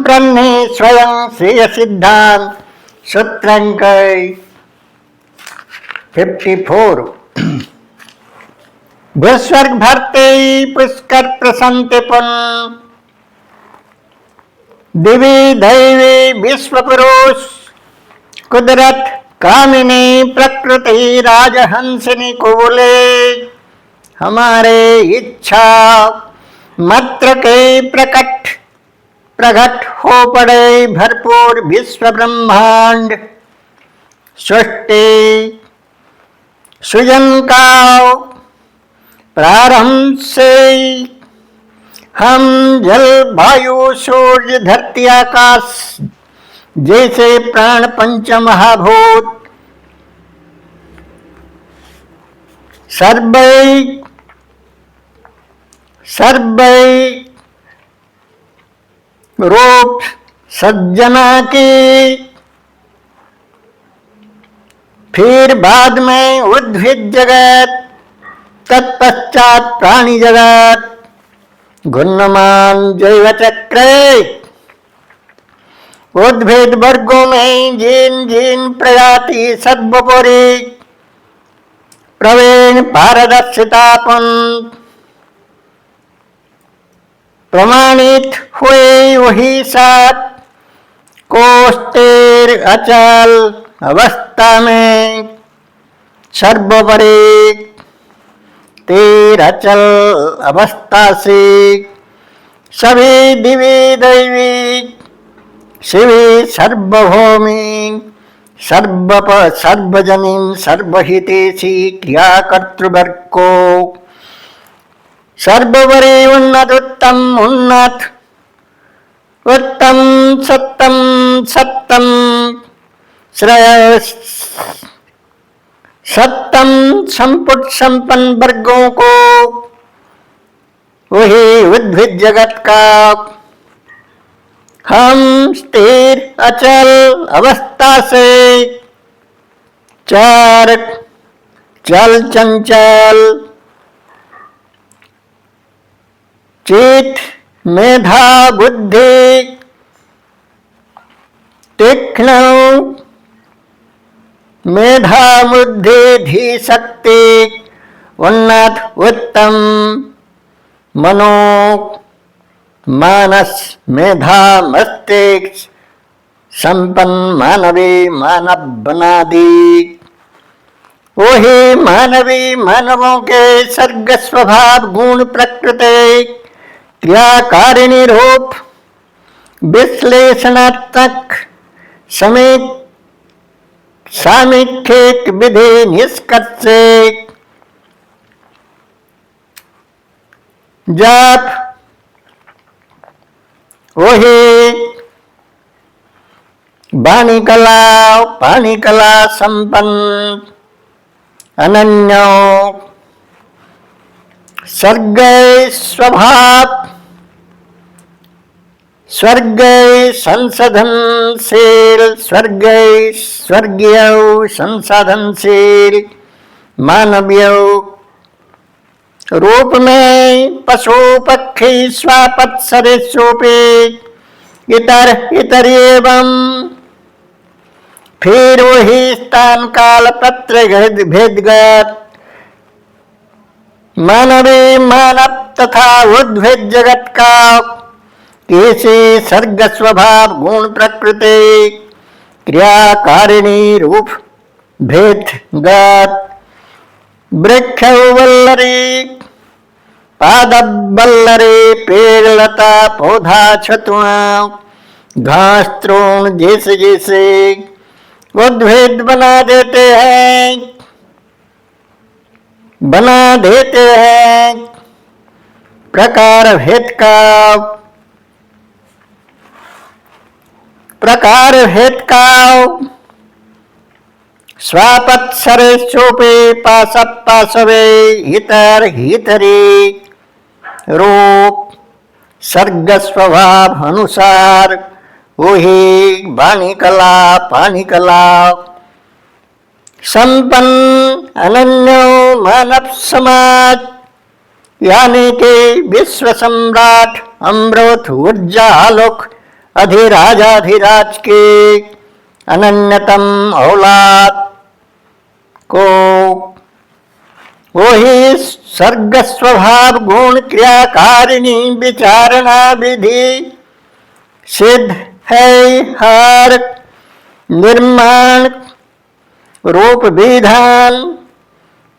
ब्रह्मे स्वयं श्रेय सिद्धांत सूत्रंक 54। भूस्वर्ग भरते पुष्कर प्रसन्ते पुन दिवी दैवी विश्व पुरुष कुदरत कामिनी प्रकृति राजहंसिनी को बोले हमारे इच्छा मात्र के प्रकट हो पड़े भरपूर विश्व ब्रह्मांड सृष्टि सृजन का प्रारंभ से हम जल वायु सूर्य धरती आकाश जैसे प्राण पंच महाभूत सर्वै रूप सज्जना की, फिर बाद में उद्भिद जगत, तत्पश्चात प्राणी जगत, घूर्णमान जैव चक्र, उद्भिद वर्गों में जीन जीन प्रजाति सर्वोपरि प्रवीण पारदर्शितापन प्रमाणित हुए वही सात कोष्ठेर अचल अवस्था में सर्वोपरि तेर अचल अवस्था से सभी दिवी दैवी शिवी सर्वभौमी सर्वजनीन सर्वहितेशी क्रियाकर्तृवर्ग को सर्वोपरि उन्नत उत्तम सत्तम श्रेय सत्तम संपुट संपन्न वर्गों को वही उद्भिद जगत का हम स्थिर अचल अवस्था से चार चल चंचल चित मेधा बुद्धि तीक्ष्ण मेधा बुद्धि धी शक्ति उन्नत उत्तम मनो मानस मेधा मस्तिष्क संपन्न मानवी मानव बना दी। वही मानवी मानवों के सर्ग स्वभाव गुण प्रकृति क्रियाकारिणी रूप विश्लेषणात्मक सामीक्षिक विधि निष्कर्ष जप वही वाणी कला पाणी कला संपन्न अनन्य सर्ग स्वभाव स्वर्ग संसाधनशील स्वर्गीय संसाधनशील मानवीय रूप में पशु पक्षी स्वापत सरिसृपे इतर एवं फिर वही स्थान काल पत्र भेदगत मानवी मानव तथा उद्भिद जगत का किसी सर्ग स्वभाव गुण प्रकृति क्रियाकारिणी रूप भेदगत वृक्ष वल्लरी पाद बल्लरी पेड़ लता पौधा छतुआ घास तृण जैसे जैसे उद्भिद बना देते हैं प्रकार भेद का स्वापत सरेशोपे पासवे हितरी रूप सर्ग स्वभाव अनुसार वही वाणी कला पाणी कला संपन्न अनन्य मानव समाज यानी कि विश्व सम्राट अमृत ऊर्जा आलोक अधिराजाधिराज के अनन्यतम औलाद को वही सर्ग स्वभाव गुण क्रियाकारिणी विचारणा विधि सिद्ध है हर निर्माण रूप विधान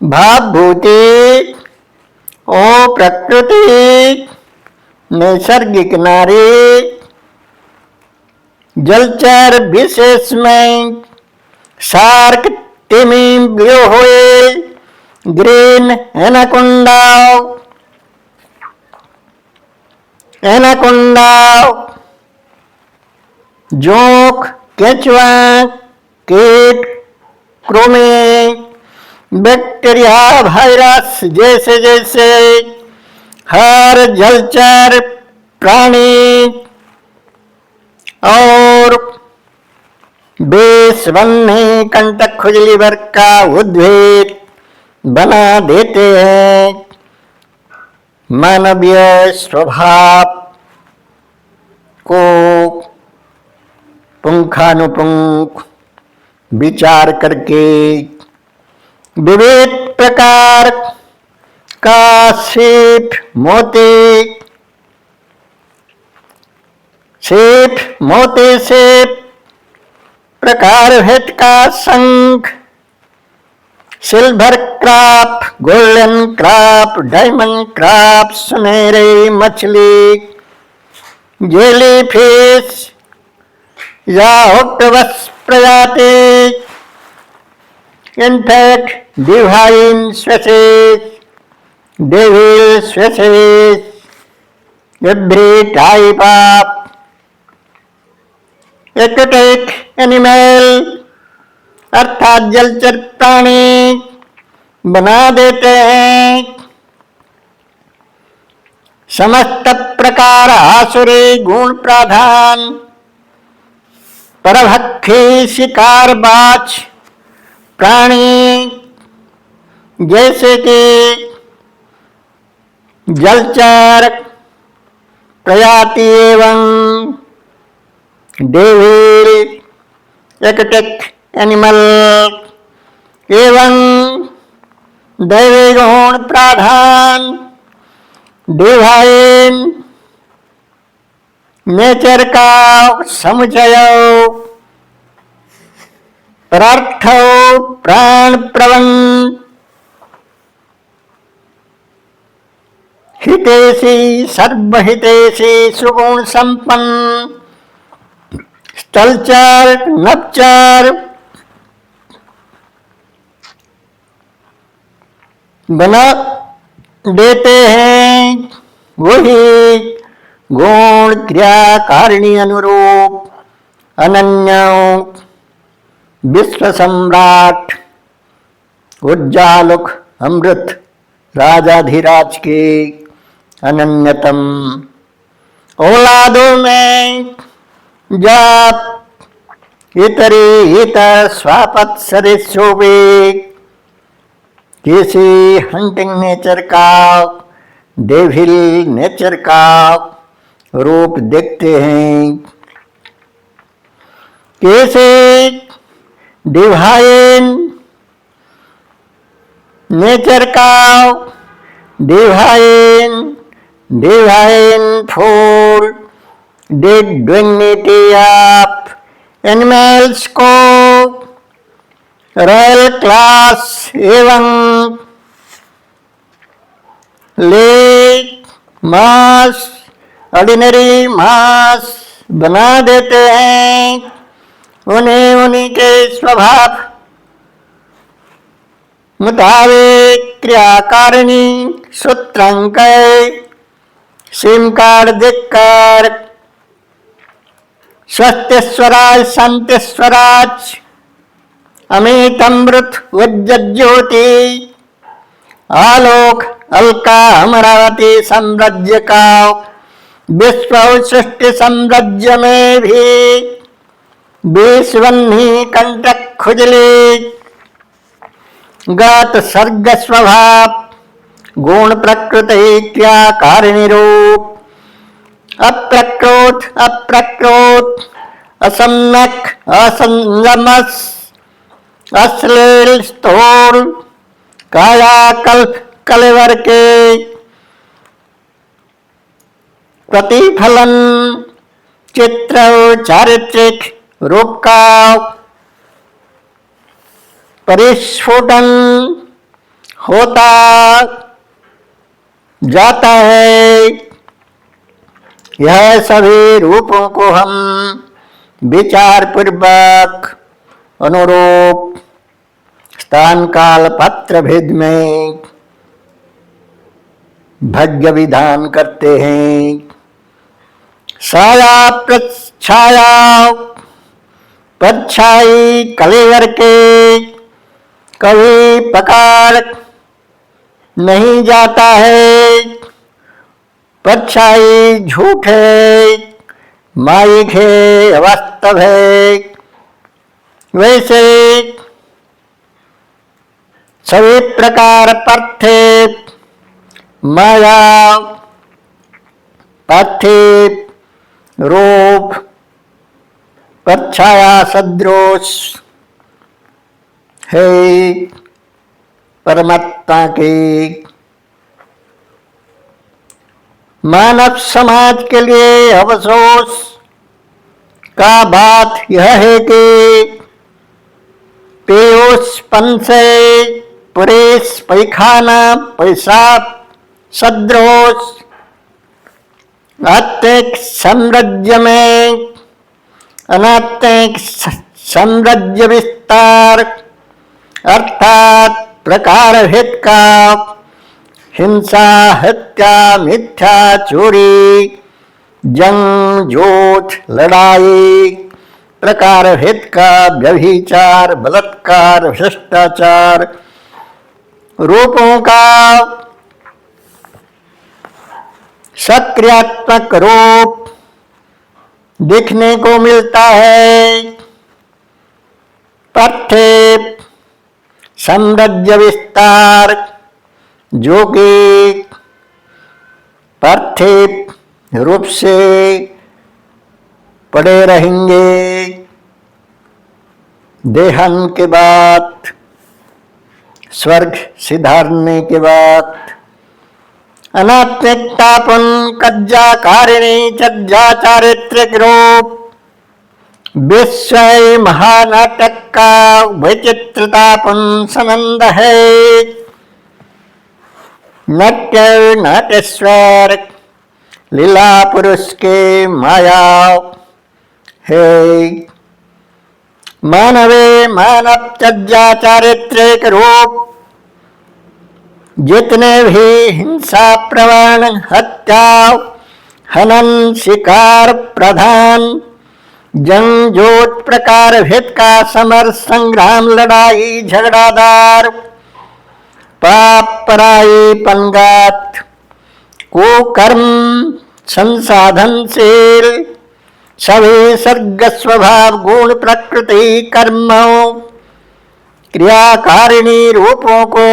भावभूति ओ प्रकृति नैसर्गिक नारी जलचर विशेष में शार्क तिमी ब्लू व्हेल ग्रीन एनाकोंडा जोंक केंचुआ कीट कृमि बैक्टीरिया वायरस जैसे जैसे हर जलचर प्राणी और बेस वन्य कंटक खुजली वर्ग का उद्भिद बना देते हैं। मानवीय स्वभाव को पुंखानुपुंख विचार करके विविध प्रकार का सीप मोती से प्रकार भेद का शंख silver crop golden crop diamond crop सुनहरी मछली जेली फिश या ऑक्टोपस प्रजाति in fact divine species devil species every type of aquatic animal अर्थात जलचर प्राणी बना देते हैं। समस्त प्रकार आसुरी गुण प्राधान परभक्षी शिकारबाज प्राणी जैसे कि जलचर प्रजाति एवं डेविल एक्वेटिक एनिमल एवं दैवी गुण प्राधान डिवाइन नेचर का समुचय परार्थ प्राण प्रवण हितेशी सर्वहितेशी सुगुण संपन्न स्थलचर नभचर बना देते हैं। वही गुण क्रिया कारिणी अनुरूप अनन्य विश्व सम्राट उज्जालुक अमृत राजाधिराज के अनन्यतम औलादों में जाप इतरी इतर स्वापत सदस्यों किसी हंटिंग नेचर का डेविल नेचर का रूप देखते हैं, किसी डिवाइन नेचर का divine full dignity of animals को रॉयल क्लास एवं लेट मास ऑर्डिनरी मास बना देते हैं। उन्हें उन्हीं के स्वभाव मुताबिक क्रियाकारिणी सूत्रांक सिम कार्ड देखकर स्वस्थ स्वराज शांति स्वराज अमित अमृत उज्ज्वल आलोक अलका अमरावती साम्राज्य का विश्व सृष्टि साम्राज्य में भी विश्वन्ही कंटक खुजली गात सर्ग स्वभाव गुण प्रकृति क्रिया कारिणी रूप अप्रक्रोध अप्रक्रोध, असम्यक असंयमस, अश्लील स्थूल, कायाकल्प कलेवर के प्रतिफलन, चित्र चारित्रिक रूप का परिस्फुटन होता जाता है। यह सभी रूपों को हम विचार पूर्वक अनुरूप स्थान काल पात्र भेद में भाग्य विधान करते हैं। छाया प्रछाया, परछाई कलेवर के कभी पकार नहीं जाता है। परछाई झूठ है, माइक है, अवास्तव है। वैसे सभी प्रकार पार्थिव माया, पार्थिव रूप, परछाया सदृश है परमात्मा के। मानव समाज के लिए अफसोस का बात यह है कि पेयोसपन से पुरेश पैखाना पेशाब सदृश आत्मिक साम्राज्य में अनात्मिक साम्राज्य विस्तार अर्थात प्रकार भेद का हिंसा, हत्या, मिथ्या, चोरी, जंग, झूठ, लड़ाई, प्रकार भेद का व्यभिचार, बलात्कार, भ्रष्टाचार रूपों का सक्रियात्मक रूप देखने को मिलता है। पार्थिव साम्राज्य विस्तार जो कि पार्थिव रूप से पड़े रहेंगे देहांत के बाद, स्वर्ग सिधारने के बाद। अनात्मिकतापन कज्जा कारिणी चज्जा चारित्रिक रूप विश्व महानाटक का वैचित्रतापन संबंध है। नाट्य नाटेश्वर लीला पुरुष के माया है। मानवे मानव चज्जा चारित्रिक रूप जितने भी हिंसा प्रवण, हत्या, हनन, शिकार प्रधान, जंग, जोत, प्रकार भेद का समर, संग्राम, लड़ाई, झगड़ादार, पाप, पराई, पंगात, कुकर्म, संसाधनशील, सभी सर्ग स्वभाव गुण प्रकृति कर्म क्रियाकारिणी रूपों को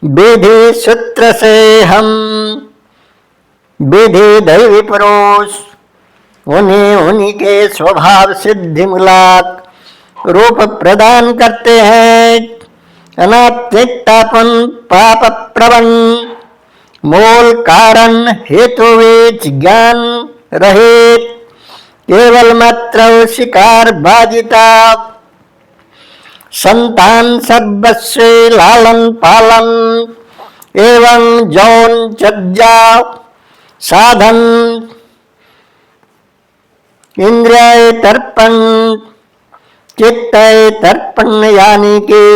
विधि सूत्र से हम विधि दैवी पुरुष उन्हीं के स्वभाव सिद्धि मूलक रूप प्रदान करते हैं। अनात्मिकतापन पाप प्रवण मूल कारण हेतु वेच ज्ञान रहित केवल मात्र शिकार बाजिता संतान सर्वस्व लालन पालन एवं जौन चज्जा साधन इंद्रिय तर्पण चित्त तर्पण यानी कि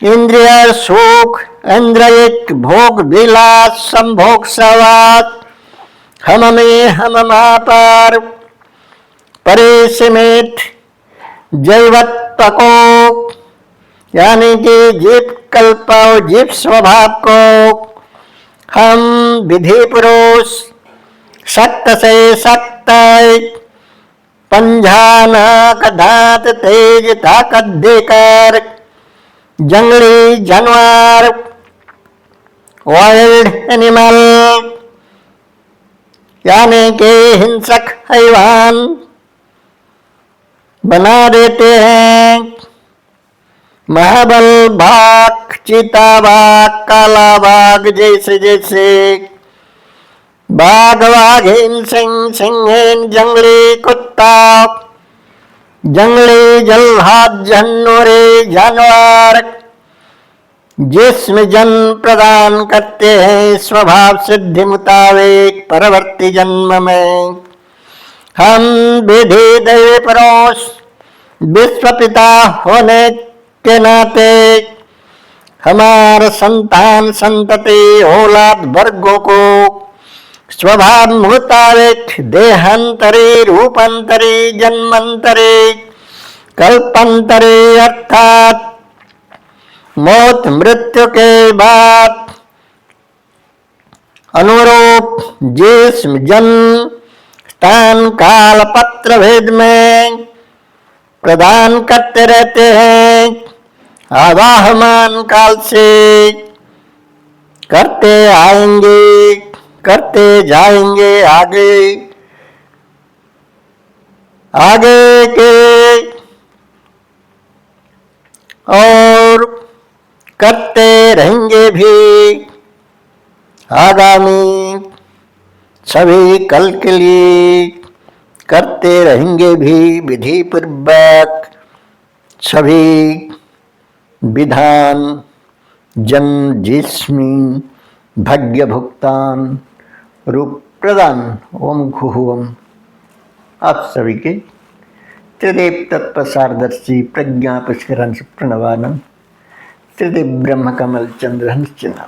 इंद्रिय सुख इंद्रियक भोग विलास संभोग सवाद हम में हम मापार परिसमेत जैवत्वको यानी कि जीव कल्प जीव स्वभाव को हम विधि पुरुष सक्त से सक्त पंझानाक दांत तेज ताकत देकर जंगली जानवर वाइल्ड एनिमल यानी के हिंसक हैवान बना देते हैं। महाबल बाघ, चीता बाघ, काला बाघ जैसे जैसे बाघ वाघिन, सिंह सिंहीन, जंगली कुत्ता, जंगली जलहाद जानवरे जानवर जिस्म जन्म प्रदान करते हैं स्वभाव सिद्धि मुताबिक परवर्ती जन्म में। हम विधि दैव परोस विश्व पिता होने के नाते हमारे संतान संतति औलाद वर्गों को स्वभाव मुताबिक देहांतरी, रूपांतरी, जन्मांतरी, कल्पांतरी अर्थात मौत मृत्यु के बाद अनुरूप जिस्म जन्म स्थान काल पत्र भेद में प्रदान करते रहते हैं। आवाहमान काल से करते आएंगे, करते जाएंगे आगे आगे के और करते रहेंगे भी आगामी सभी कल के लिए करते रहेंगे भी विधि पूर्वक सभी विधान जन्म जिस्मी भाग्य भुगतान रूप प्रदान। ओम खुहुम आप सभी के त्रिदेव तत्व सारदर्शी प्रज्ञा पुष्करण प्रणवानंद त्रिदेव ब्रह्म कमल चंद्र हंस चिन्ह।